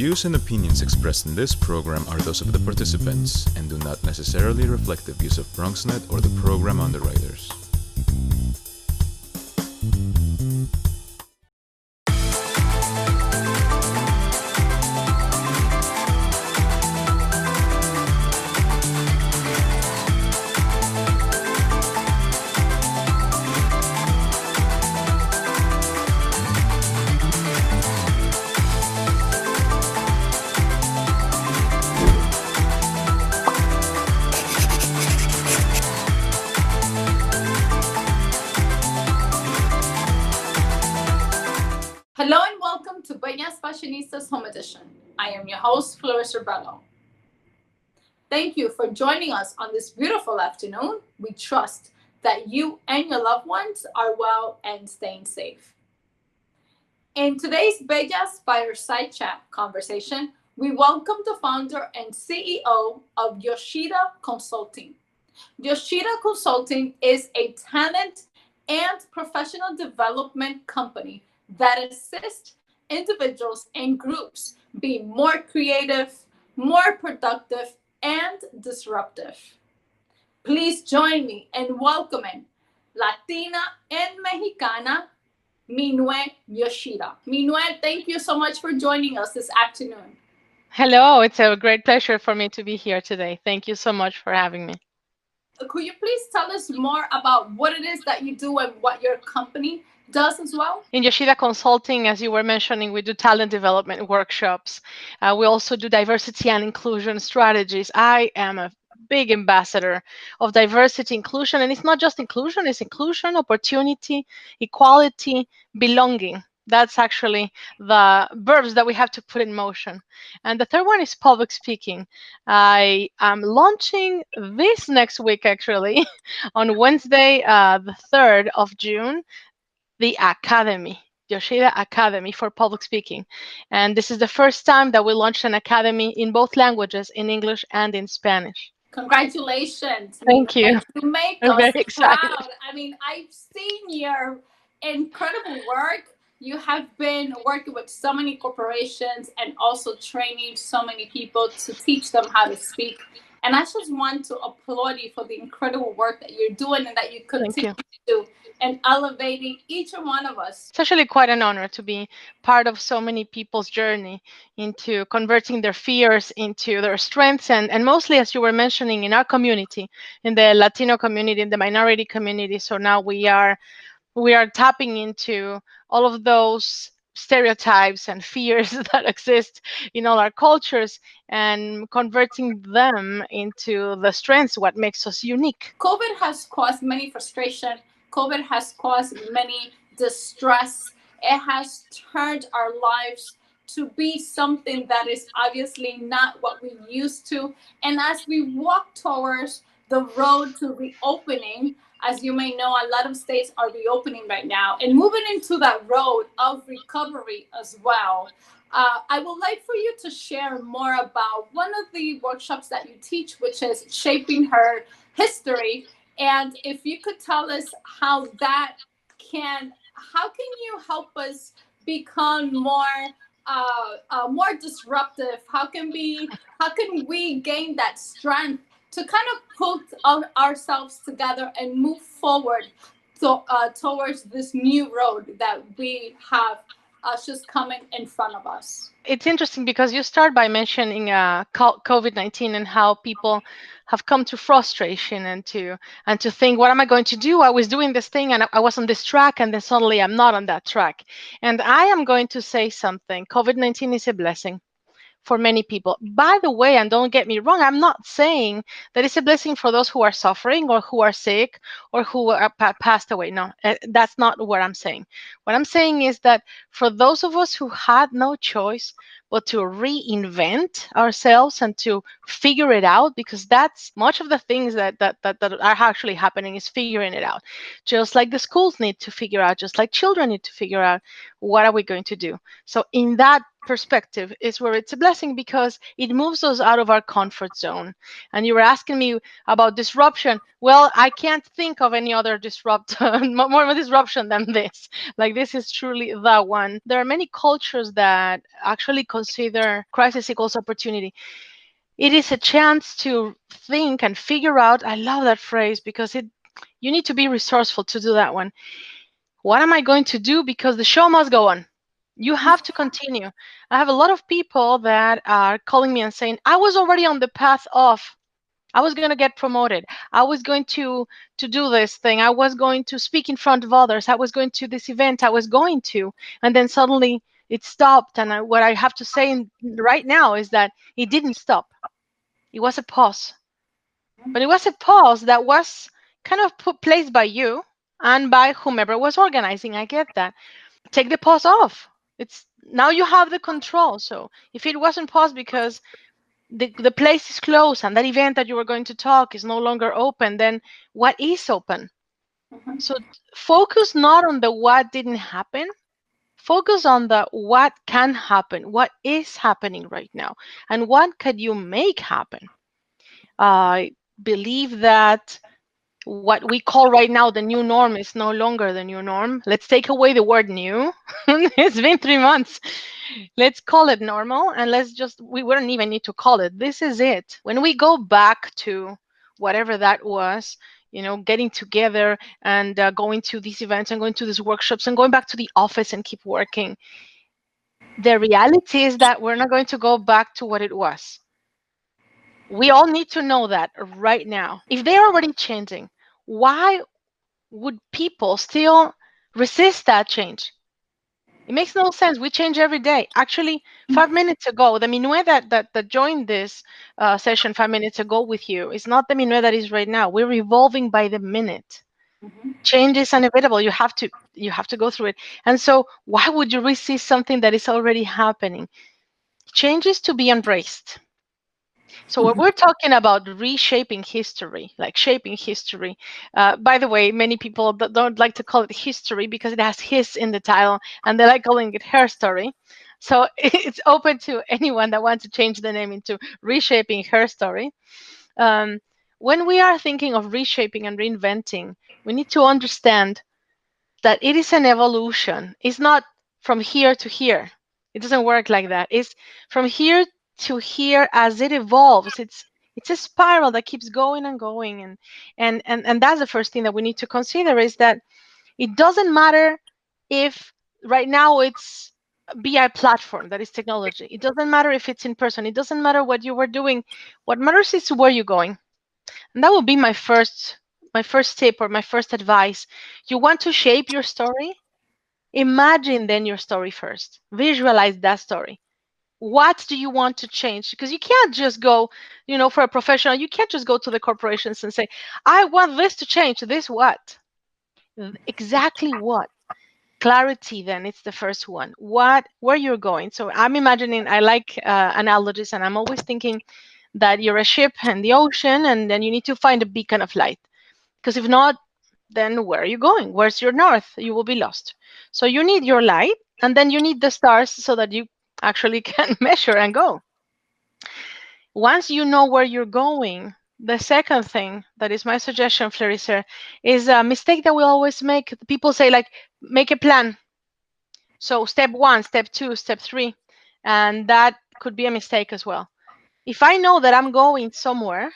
views and opinions expressed in this program are those of the participants and do not necessarily reflect the views of BronxNet or the program underwriters. Hello and welcome to Bellas Fashionistas Home Edition. I am your host, Flores Rebello. Thank you for joining us on this beautiful afternoon. We trust that you and your loved ones are well and staying safe. In today's Bellas Fireside Chat conversation, we welcome the founder and CEO of Yoshida Consulting. Yoshida Consulting is a talent and professional development company that assists individuals and groups be more creative, more productive, and disruptive. Please join me in welcoming Latina and Mexicana, Minue Yoshida. Minue, thank you so much for joining us this afternoon. Hello, it's a great pleasure for me to be here today. Thank you so much for having me. Could you please tell us more about what it is that you do and what your company does as well? In Yoshida Consulting, as you were mentioning, we do talent development workshops. We also do diversity and inclusion strategies. I am a big ambassador of diversity inclusion, and it's not just inclusion, it's inclusion, opportunity, equality, belonging. That's actually the verbs that we have to put in motion. And the third one is public speaking. I am launching this next week, actually, on Wednesday, the 3rd of June, the Academy, Yoshida Academy for Public Speaking. And this is the first time that we launched an academy in both languages, in English and in Spanish. Congratulations. Thank you. You make I'm us very excited. proud. I've seen your incredible work. You have been working with so many corporations and also training so many people to teach them how to speak. And I just want to applaud you for the incredible work that you're doing and that you continue to do and elevating each and one of us. It's actually quite an honor to be part of so many people's journey into converting their fears into their strengths, and mostly, as you were mentioning, in our community, in the Latino community, in the minority community. So now we are tapping into all of those stereotypes and fears that exist in all our cultures and converting them into the strengths, what makes us unique. COVID has caused many frustration. COVID has caused many distress. It has turned our lives to be something that is obviously not what we used to. And as we walk towards the road to reopening, as you may know, a lot of states are reopening right now and moving into that road of recovery as well. I would like for you to share more about one of the workshops that you teach, which is Shaping Her History. And if you could tell us how can you help us become more disruptive? How can we gain that strength to kind of put ourselves together and move forward towards this new road that we have just coming in front of us? It's interesting because you start by mentioning COVID-19 and how people have come to frustration and to think, what am I going to do? I was doing this thing and I was on this track, and then suddenly I'm not on that track. And I am going to say something. COVID-19 is a blessing for many people. By the way, and don't get me wrong, I'm not saying that it's a blessing for those who are suffering or who are sick or who are passed away. No, that's not what I'm saying. What I'm saying is that for those of us who had no choice but to reinvent ourselves and to figure it out, because that's much of the things that are actually happening is figuring it out. Just like the schools need to figure out, just like children need to figure out, what are we going to do? So in that perspective is where it's a blessing, because it moves us out of our comfort zone. And you were asking me about disruption. Well, I can't think of any other more of a disruption than this. Like, this is truly the one. There are many cultures that actually consider crisis equals opportunity. It is a chance to think and figure out. I love that phrase, because you need to be resourceful to do that one. What am I going to do? Because the show must go on. You have to continue. I have a lot of people that are calling me and saying, I was already on the path of, I was going to get promoted. I was going to do this thing. I was going to speak in front of others. I was going to this event. I was going to, and then suddenly it stopped. And what I have to say right now is that it didn't stop. It was a pause, but it was a pause that was kind of placed by you and by whomever was organizing. I get that. Take the pause off. It's now you have the control. So if it wasn't paused because the place is closed and that event that you were going to talk is no longer open, then what is open? So focus not on the what didn't happen. Focus on the what can happen, what is happening right now, and what could you make happen. I believe that what we call right now the new norm is no longer the new norm. Let's take away the word new. It's been 3 months. Let's call it normal, and we wouldn't even need to call it. This is it. When we go back to whatever that was, getting together and going to these events and going to these workshops and going back to the office and keep working, the reality is that we're not going to go back to what it was. We all need to know that right now. If they're already changing, why would people still resist that change? It makes no sense. We change every day. Actually, 5 minutes ago, the Minue that joined this session 5 minutes ago with you is not the Minue that is right now. We're evolving by the minute. Change is inevitable. You have to go through it. And so why would you resist something that is already happening? Change is to be embraced. So when we're talking about reshaping history, like shaping history, by the way, many people don't like to call it history because it has his in the title, and they like calling it her story. So it's open to anyone that wants to change the name into reshaping her story. Um, when we are thinking of reshaping and reinventing, we need to understand that it is an evolution. It's not from here to here. It doesn't work like that. It's from here to here as it evolves. It's a spiral that keeps going and going. And that's the first thing that we need to consider, is that it doesn't matter if right now it's a BI platform, that is technology. It doesn't matter if it's in person. It doesn't matter what you were doing. What matters is where you're going. And that would be my first tip or my first advice. You want to shape your story? Imagine then your story first. Visualize that story. What do you want to change? Because you can't just go, for a professional, you can't just go to the corporations and say, I want this to change. This what? Exactly what? Clarity, then it's the first one. Where you're going. So I'm imagining, I like analogies, and I'm always thinking that you're a ship in the ocean, and then you need to find a beacon of light. Because if not, then where are you going? Where's your north? You will be lost. So you need your light, and then you need the stars so that you actually can measure and go. Once you know where you're going, the second thing that is my suggestion, Floriser, is a mistake that we always make. People say, like, make a plan. So step 1, step 2, step 3, and that could be a mistake as well. If I know that I'm going somewhere,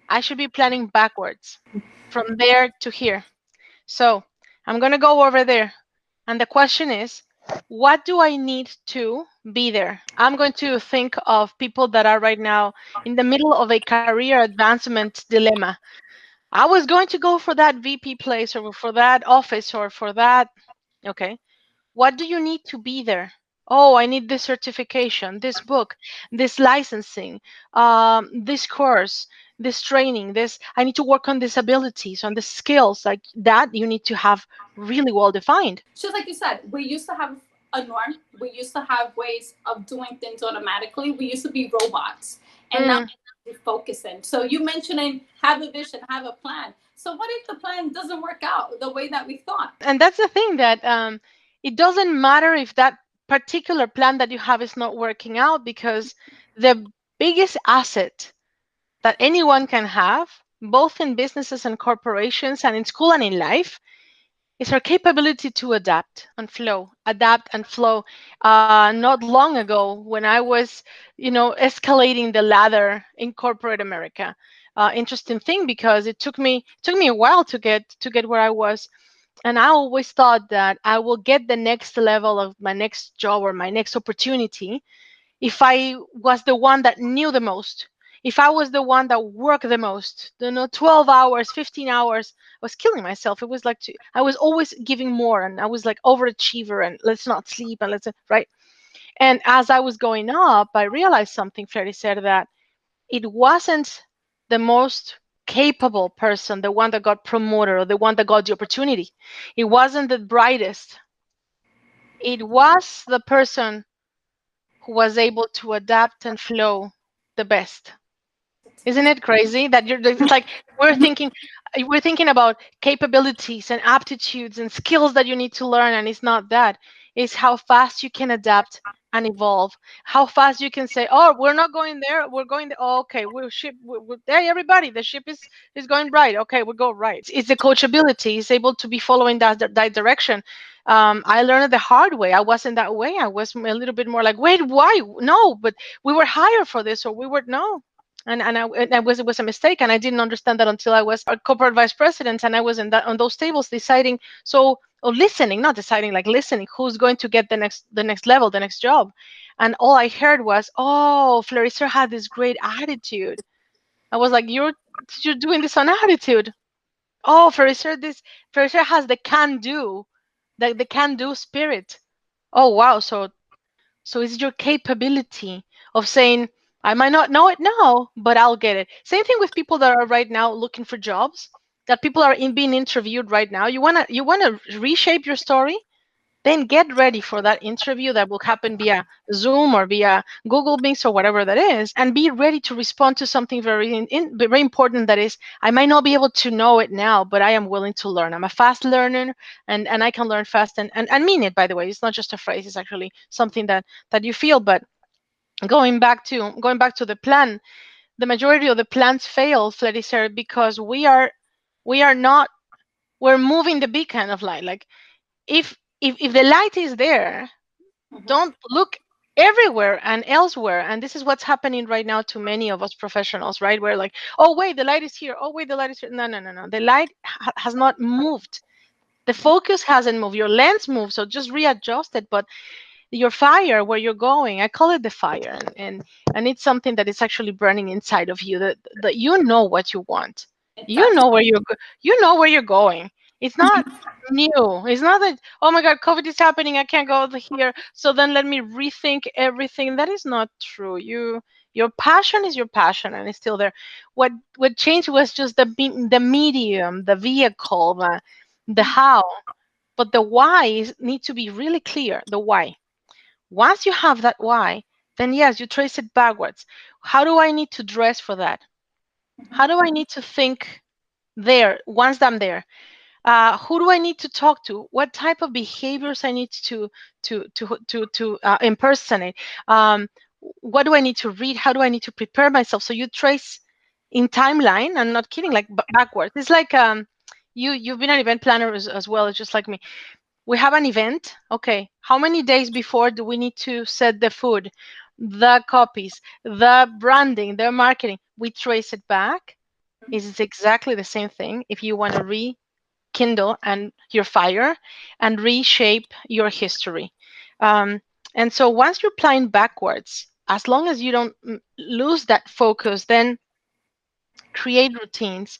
I should be planning backwards from there to here. So I'm going to go over there. And the question is, what do I need to be there? I'm going to think of people that are right now in the middle of a career advancement dilemma. I was going to go for that VP place or for that office or for that. Okay. What do you need to be there? Oh, I need this certification, this book, this licensing, this course, this training, this, I need to work on these abilities, on the skills like that. You need to have really well defined. Just like you said, we used to have a norm. We used to have ways of doing things automatically. We used to be robots. And now we're focusing. So you mentioning have a vision, have a plan. So what if the plan doesn't work out the way that we thought? And that's the thing, that it doesn't matter if that particular plan that you have is not working out, because the biggest asset that anyone can have, both in businesses and corporations and in school and in life, is our capability to adapt and flow. Not long ago, when I was, escalating the ladder in corporate America, interesting thing, because it took me a while to get where I was, and I always thought that I will get the next level of my next job or my next opportunity if I was the one that knew the most, if I was the one that worked the most, 12 hours, 15 hours, I was killing myself. It was like, I was always giving more, and I was like overachiever, and let's not sleep, and right. And as I was going up, I realized something. Freddy said that it wasn't the most capable person, the one that got promoted or the one that got the opportunity. It wasn't the brightest. It was the person who was able to adapt and flow the best. Isn't it crazy that it's like we're thinking we're thinking about capabilities and aptitudes and skills that you need to learn, and it's not that. It's how fast you can adapt and evolve. How fast you can say, "Oh, we're not going there. We're going there. Oh, okay, hey, everybody, the ship is going right. Okay, we'll go right." It's the coachability. It's able to be following that direction. I learned it the hard way. I wasn't that way. I was a little bit more like, "Wait, why? No, but we were hired for this, or we were no." And it was a mistake, and I didn't understand that until I was a corporate vice president, and I was on those tables deciding, or listening, not deciding, like listening, who's going to get the next level, the next job. And all I heard was, "Oh, Florissa had this great attitude." I was like, you're doing this on attitude. Oh, Florissa has the can do, the can do spirit. Oh, wow. So it's your capability of saying, "I might not know it now, but I'll get it." Same thing with people that are right now looking for jobs, that people are being interviewed right now. You wanna reshape your story, then get ready for that interview that will happen via Zoom or via Google Meets or whatever that is, and be ready to respond to something very important. That is, I might not be able to know it now, but I am willing to learn. I'm a fast learner, and I can learn fast, and mean it, by the way. It's not just a phrase, it's actually something that you feel. But going back to the plan, the majority of the plans fail, Flericer, because we are not, we're moving the beacon of light. Like, if the light is there, don't look everywhere and elsewhere. And this is what's happening right now to many of us professionals, right? We're like, "Oh wait, the light is here. Oh wait, the light is here." No, no, no, no. The light has not moved. The focus hasn't moved. Your lens moved, so just readjust it. But your fire, where you're going, I call it the fire, and it's something that is actually burning inside of you, that you know what you want. It you does. know where you're you know where you're going. It's not new. It's not that, "Oh my god, COVID is happening, I can't go here, so then let me rethink everything." That is not true. Your passion is your passion, and it's still there. What changed was just the medium, the vehicle, the how. But the need to be really clear. The why. Once you have that why, then yes, you trace it backwards. How do I need to dress for that? How do I need to think there once I'm there? Who do I need to talk to? What type of behaviors I need to impersonate? What do I need to read? How do I need to prepare myself? So you trace in timeline. I'm not kidding, like backwards. It's like you've been an event planner as well. It's just like me. We have an event. Okay, how many days before do we need to set the food, the copies, the branding, the marketing? We trace it back. It's exactly the same thing if you want to rekindle and your fire and reshape your history. Um, and so once you're applying backwards, as long as you don't lose that focus, then create routines.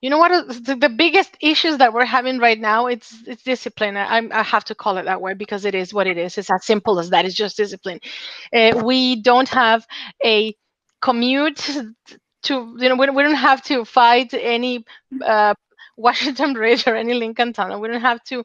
You know what the biggest issues that we're having right now? It's discipline. I have to call it that way because it is what it is. It's as simple as that. It's just discipline. We don't have a commute we don't have to fight any uh, Washington Bridge or any Lincoln Tunnel. We don't have to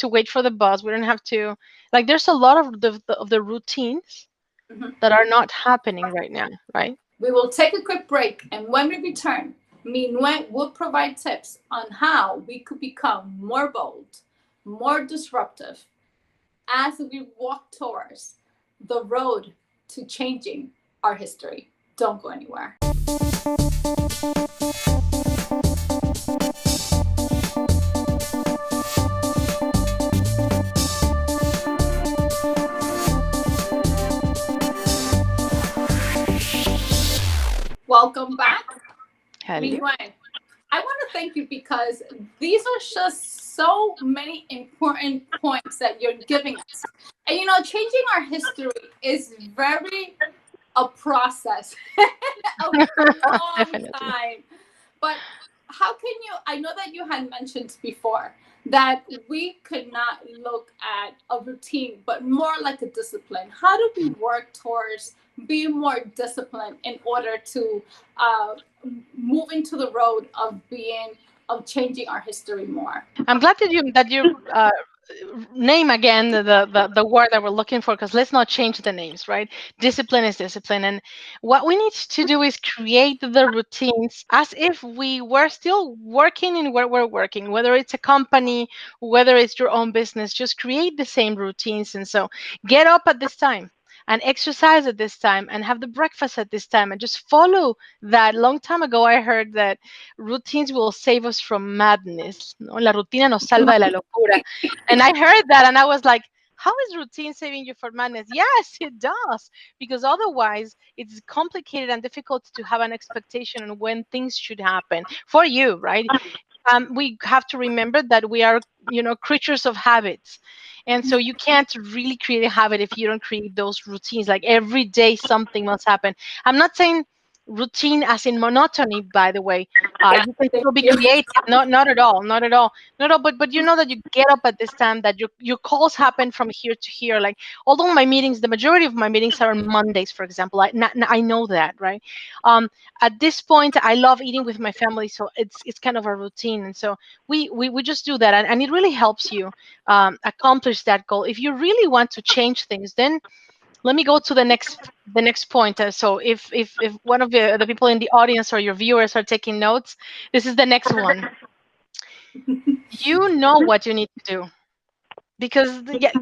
wait for the bus. We don't have to, like, there's a lot of the routines Mhm. that are not happening right now, right? We will take a quick break, and when we return, Minue will provide tips on how we could become more bold, more disruptive, as we walk towards the road to changing our history. Don't go anywhere. Welcome back. Minue, I want to thank you because these are just so many important points that you're giving us. And you know, changing our history is very a process, a long Definitely. time. But how can you? I know that you had mentioned before that we could not look at a routine, but more like a discipline. How do we work towards being more disciplined in order to move into the road of changing our history more? I'm glad that you name again the word that we're looking for, because let's not change the names, right? Discipline is discipline, and what we need to do is create the routines as if we were still working in where we're working, whether it's a company, whether it's your own business. Just create the same routines. And so get up at this time and exercise at this time and have the breakfast at this time and just follow that. Long time ago I heard that routines will save us from madness, no? La rutina nos salva de la locura. And I heard that and I was like, how is routine saving you from madness? Yes, it does. Because otherwise, it's complicated and difficult to have an expectation on when things should happen for you, right? We have to remember that we are, creatures of habits. And so you can't really create a habit if you don't create those routines. Like every day, something must happen. I'm not saying routine as in monotony, by the way. Yeah, You can thank still be you. creative. Not at all, not at all, not at all. But you know that you get up at this time, that your calls happen from here to here. Like, although my meetings, the majority of my meetings are on Mondays, for example. I know that, right? At this point, I love eating with my family, so it's kind of a routine. And so we just do that, and it really helps you accomplish that goal. If you really want to change things, then let me go to the next point. So if one of the people in the audience or your viewers are taking notes, this is the next one. You know what you need to do, because yeah,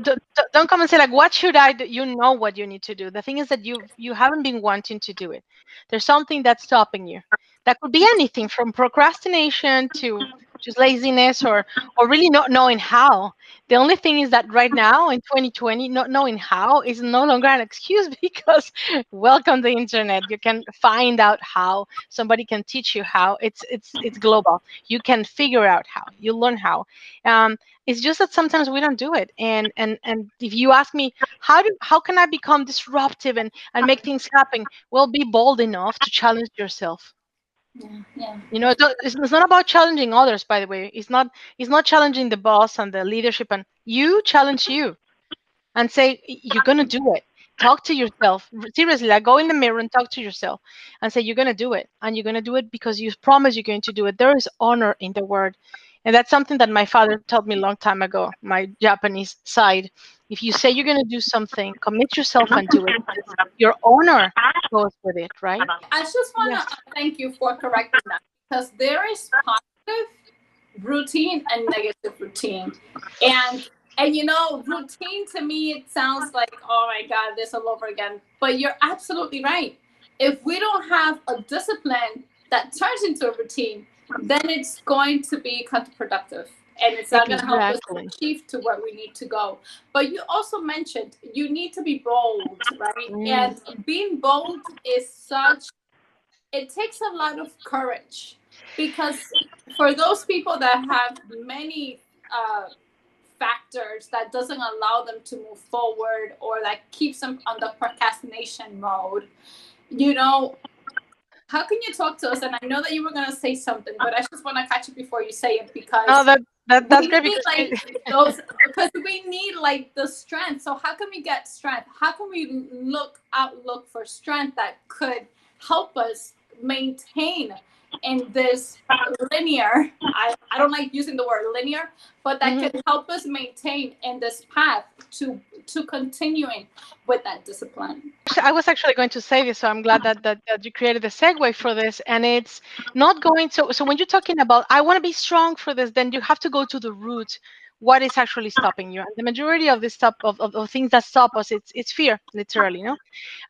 don't come and say like, what should I do? You know what you need to do. The thing is that you haven't been wanting to do it. There's something that's stopping you. That could be anything from procrastination to just laziness, or really not knowing how. The only thing is that right now in 2020, not knowing how is no longer an excuse because welcome the internet. You can find out how. Somebody can teach you how. It's global. You can figure out how. You learn how. It's just that sometimes we don't do it. And if you ask me, how can I become disruptive and make things happen? Well, be bold enough to challenge yourself. Yeah, yeah. It's not about challenging others, by the way. It's not challenging the boss and the leadership, and you challenge you and say you're gonna do it. Talk to yourself seriously. Like, go in the mirror and talk to yourself and say you're gonna do it, and you're gonna do it because you promise you're going to do it. There is honor in the word, and that's something that my father told me a long time ago. My Japanese side. If you say you're gonna do something, commit yourself and do it, because your honor goes with it, right? I just want Yes. to thank you for correcting that because there is positive routine and negative routine. And you know, routine to me it sounds like, oh my god, this all over again. But you're absolutely right. If we don't have a discipline that turns into a routine, then it's going to be counterproductive and it's not going to help us Exactly. achieve to where we need to go. But you also mentioned you need to be bold, right? Mm. And being bold is such, it takes a lot of courage because for those people that have many factors that doesn't allow them to move forward or like keeps them on the procrastination mode, you know, how can you talk to us? And I know that you were going to say something, but I just want to catch you before you say it Oh, because that's we great need because like those, because we need like the strength. So how can we get strength? How can we look for strength that could help us maintain in this linear, I don't like using the word linear, but that Mhm. can help us maintain in this path to continuing with that discipline. I was actually going to say this, so I'm glad that you created a segue for this. And it's not going to. So when you're talking about, I want to be strong for this, then you have to go to the root. what is actually stopping you. And the majority of this stop of things that stop us, it's fear, literally,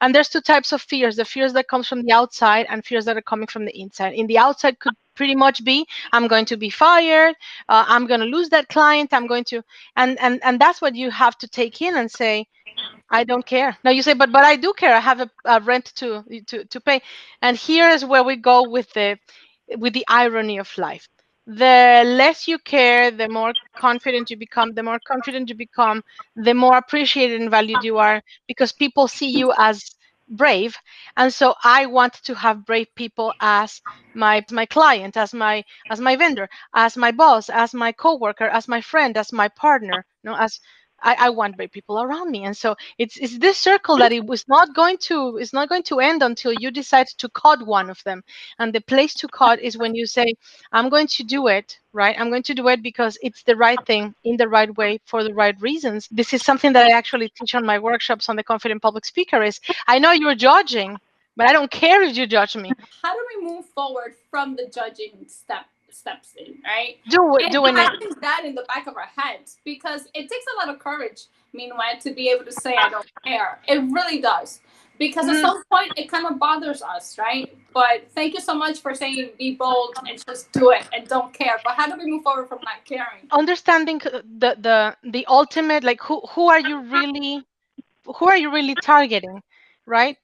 And there's two types of fears: the fears that comes from the outside and fears that are coming from the inside. In the outside could pretty much be, I'm going to be fired, I'm going to lose that client, I'm going to, and that's what you have to take in and say, I don't care. Now you say, but I do care. I have a rent to pay. And here is where we go with the irony of life. The less you care, the more confident you become. The more confident you become, the more appreciated and valued you are, because people see you as brave. And so I want to have brave people as my client, as my vendor, as my boss, as my coworker, as my friend, as my partner. As I want brave people around me. And so it's this circle that it's not going to end until you decide to cut one of them. And the place to cut is when you say, I'm going to do it, right? I'm going to do it because it's the right thing, in the right way, for the right reasons. This is something that I actually teach on my workshops on the Confident Public Speaker. Is, I know you're judging, but I don't care if you judge me. How do we move forward from the judging steps in, right? And Doing it. having that in the back of our heads, because it takes a lot of courage, meanwhile, to be able to say I don't care. It really does. Because at some point it kind of bothers us, right? But thank you so much for saying be bold and just do it and don't care. But how do we move forward from not caring? Understanding the ultimate, like who are you really targeting, right?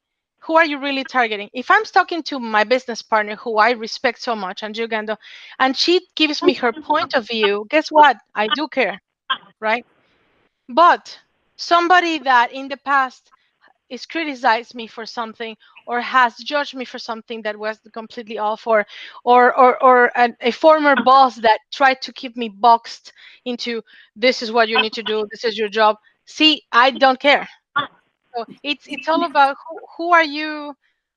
Who are you really targeting? If I'm talking to my business partner, who I respect so much, and Jugando, and she gives me her point of view, guess what? I do care, right? But somebody that in the past is criticized me for something, or has judged me for something that was completely off, or a former boss that tried to keep me boxed into, this is what you need to do, this is your job. See, I don't care. So it's all about who are you,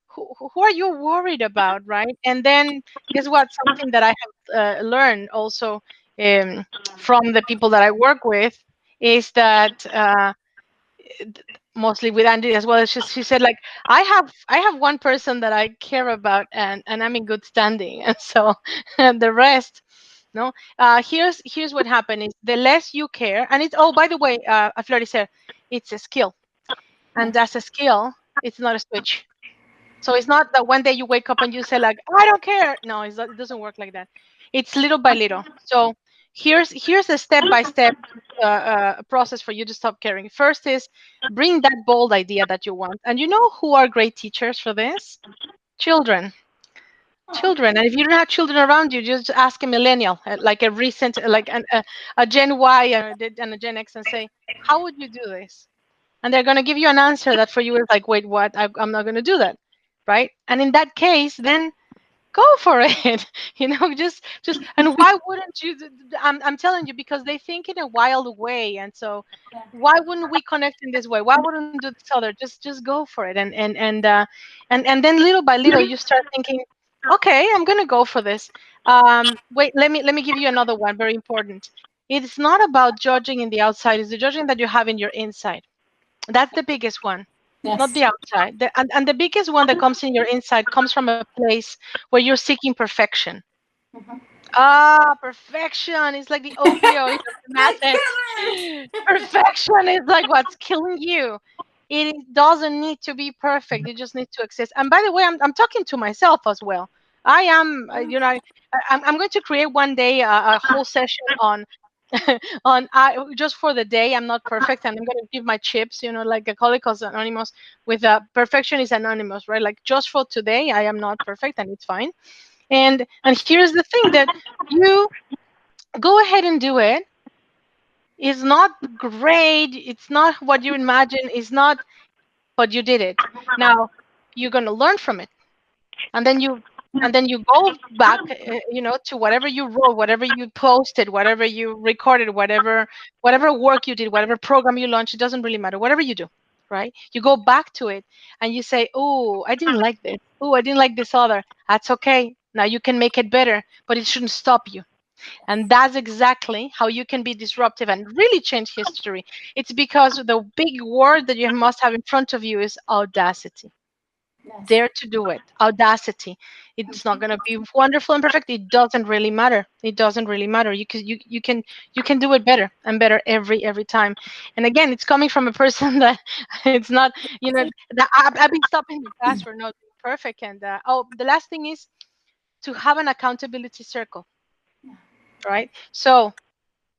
who are you worried about, right? And then guess what? Something that I have learned also, from the people that I work with, is that mostly with Andy as well. She said, like, I have one person that I care about, and I'm in good standing, and so and the rest. No, here's what happened is, the less you care, and it's, oh, by the way, Flori said, it's a skill, and as a skill, it's not a switch. So it's not that one day you wake up and you say, like, I don't care. No, it doesn't work like that. It's little by little. So here's a step by step process for you to stop caring. First is, bring that bold idea that you want. And you know who are great teachers for this? Children. Children. And if you don't have children around you, just ask a millennial, like a recent, like a Gen Y and a Gen X, and say, how would you do this? And they're going to give you an answer that for you is like, wait, what? I'm not going to do that, right? And in that case, then go for it. And why wouldn't you? I'm telling you, because they think in a wild way, and so why wouldn't we connect in this way? Why wouldn't do this other? Just go for it, and then little by little you start thinking, okay, I'm going to go for this. Wait, let me give you another one, very important. It's not about judging in the outside; it's the judging that you have in your inside. That's the biggest one, not Yes. the outside. And the biggest one that comes in your inside comes from a place where you're seeking perfection. Mhm. Perfection is like the opioid of the The masses. killers. Perfection is like what's killing you. It doesn't need to be perfect. You just need to exist. And by the way, I'm talking to myself as well. I am, I'm going to create one day a whole session on on just for the day. I'm not perfect, and I'm going to give my chips, like Alcoholics Anonymous, with perfection is anonymous, right? Like, just for today, I am not perfect, and it's fine. And here's the thing, that you go ahead and do it. It's not great. It's not what you imagine. It's not, but you did it. Now you're going to learn from it, and then you go back, to whatever you wrote, whatever you posted, whatever you recorded, whatever work you did, whatever program you launched. It doesn't really matter. Whatever you do, right? You go back to it and you say, oh, I didn't like this. Oh, I didn't like this other. That's okay. Now you can make it better, but it shouldn't stop you. And that's exactly how you can be disruptive and really change history. It's because the big word that you must have in front of you is audacity. Yes. Dare to do it. Audacity. It's not going to be wonderful and perfect. It doesn't really matter. It doesn't really matter. You can do it better and better every time. And again, it's coming from a person that it's not, that I've been stopping in the past for not being perfect. And the last thing is to have an accountability circle, right? So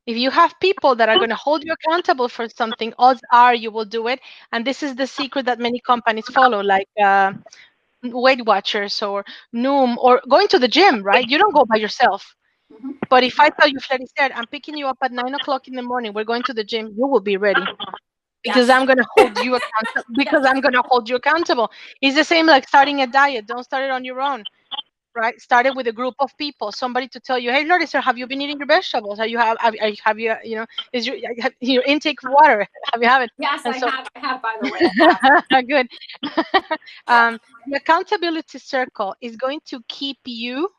if you have people that are going to hold you accountable for something, odds are you will do it. And this is the secret that many companies follow, like Weight Watchers or Noom or going to the gym, right? You don't go by yourself. Mhm. But if I tell you, Freddy said, I'm picking you up at 9 o'clock in the morning, we're going to the gym, you will be ready because Yes. I'm going to hold you accountable. Because I'm going to hold you accountable. It's the same like starting a diet. Don't start it on your own, right? Start it with a group of people, somebody to tell you, hey, Larissa, have you been eating your vegetables? Have you, is your intake of water? Have you have it? Yes, And I so have. I have, by the way. I have. good. Yeah. The accountability circle is going to keep Fun. you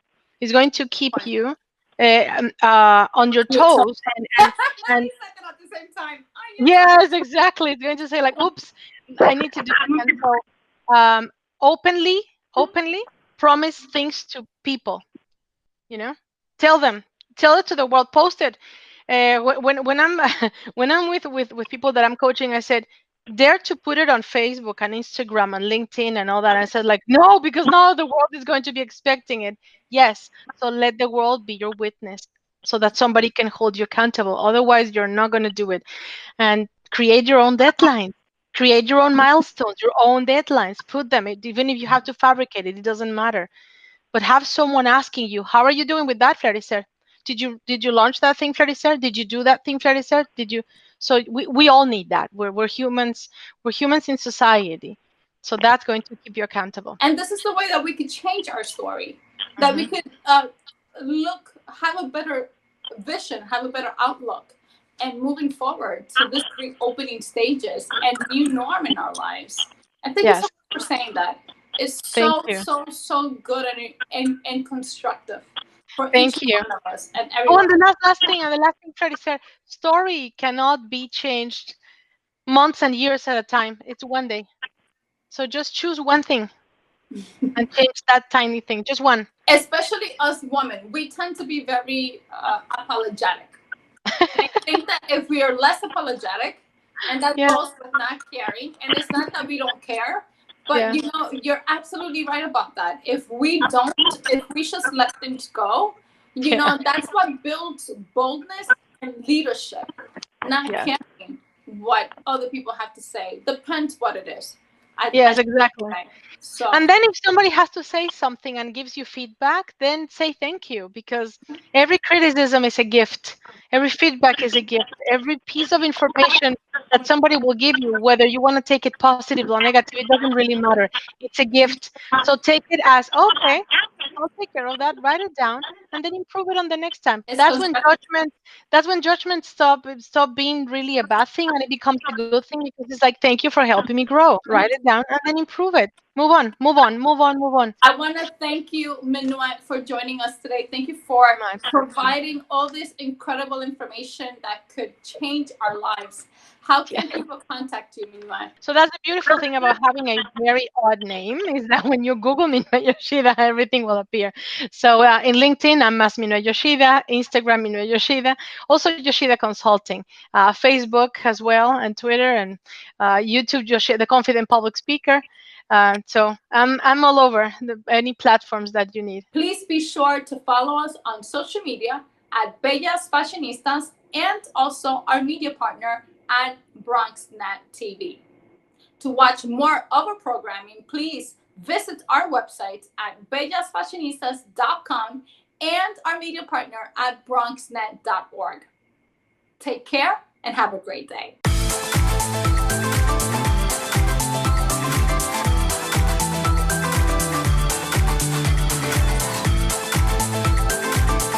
on your Your toe. toes and You said that at the same time. On your toe. yes, exactly. It's going to say like, oops, I need to do it. And so openly, openly promise things to people, you know, tell them, tell it to the world, post it. When I'm when I'm with people that I'm coaching, I said, dare to put it on Facebook and Instagram and LinkedIn and all that. I said like, no, because now the world is going to be expecting it. Yes, so let the world be your witness so that somebody can hold you accountable. Otherwise you're not going to do it. And create your own deadlines, create your own milestones, your own deadlines, put them. Even if you have to fabricate it, it doesn't matter. But have someone asking you, how are you doing with that, Floricer? Did you launch that thing, Floricer? Did you do that thing, Floricer? Did you? So we all need that. We're humans. We're humans in society. So that's going to keep you accountable. And this is the way that we could change our story, that we Hmm. could have a better vision, have a better outlook, and moving forward to this reopening stages and new norm in our lives. And thank you so Yes. much for saying that. It's Thank so, you. so, so good and constructive for each Thank you. one of us and Oh, and everyone. the last thing, and the last thing, Floricer, story cannot be changed months and years at a time. It's one day. So just choose one thing and change that tiny thing. Just one. Especially us women, we tend to be very apologetic. And I think that if we are less apologetic, and that Yeah. goes with not caring, and it's not that we don't care, but Yeah. you know, you're absolutely right about that. If we just let things go, you Yeah. know, that's what builds boldness and leadership, not Yeah. caring what other people have to say. Depends what it is. Yes, I exactly. think. So, And then if somebody has to say something and gives you feedback, then say thank you because every criticism is a gift. Every feedback is a gift. Every piece of information that somebody will give you, whether you want to take it positive or negative, it doesn't really matter. It's a gift. So take it as okay, I'll take care of that, write it down, and then improve it on the next time. it's constructive. That's when judgment stop being really a bad thing and it becomes a good thing because it's like, thank you for helping me grow. Write it down and then improve it. Move on, move on, move on, move on. I want to thank you, Minue, for joining us today. Thank you for My pleasure. providing all this incredible information that could change our lives. How Yeah. can people contact you, Minue? So that's the beautiful thing about having a very odd name is that when you Google Minue Yoshida, everything will appear. So in LinkedIn, I'm as Minue Yoshida, Instagram Minue Yoshida, also Yoshida Consulting, Facebook as well, and Twitter and YouTube Yoshida, the Confident Public Speaker. So I'm all over any platforms that you need. Please be sure to follow us on social media at Bellas Fashionistas and also our media partner at BronxNet TV. To watch more of our programming, please visit our website at bellasfashionistas.com and our media partner at bronxnet.org. Take care and have a great day.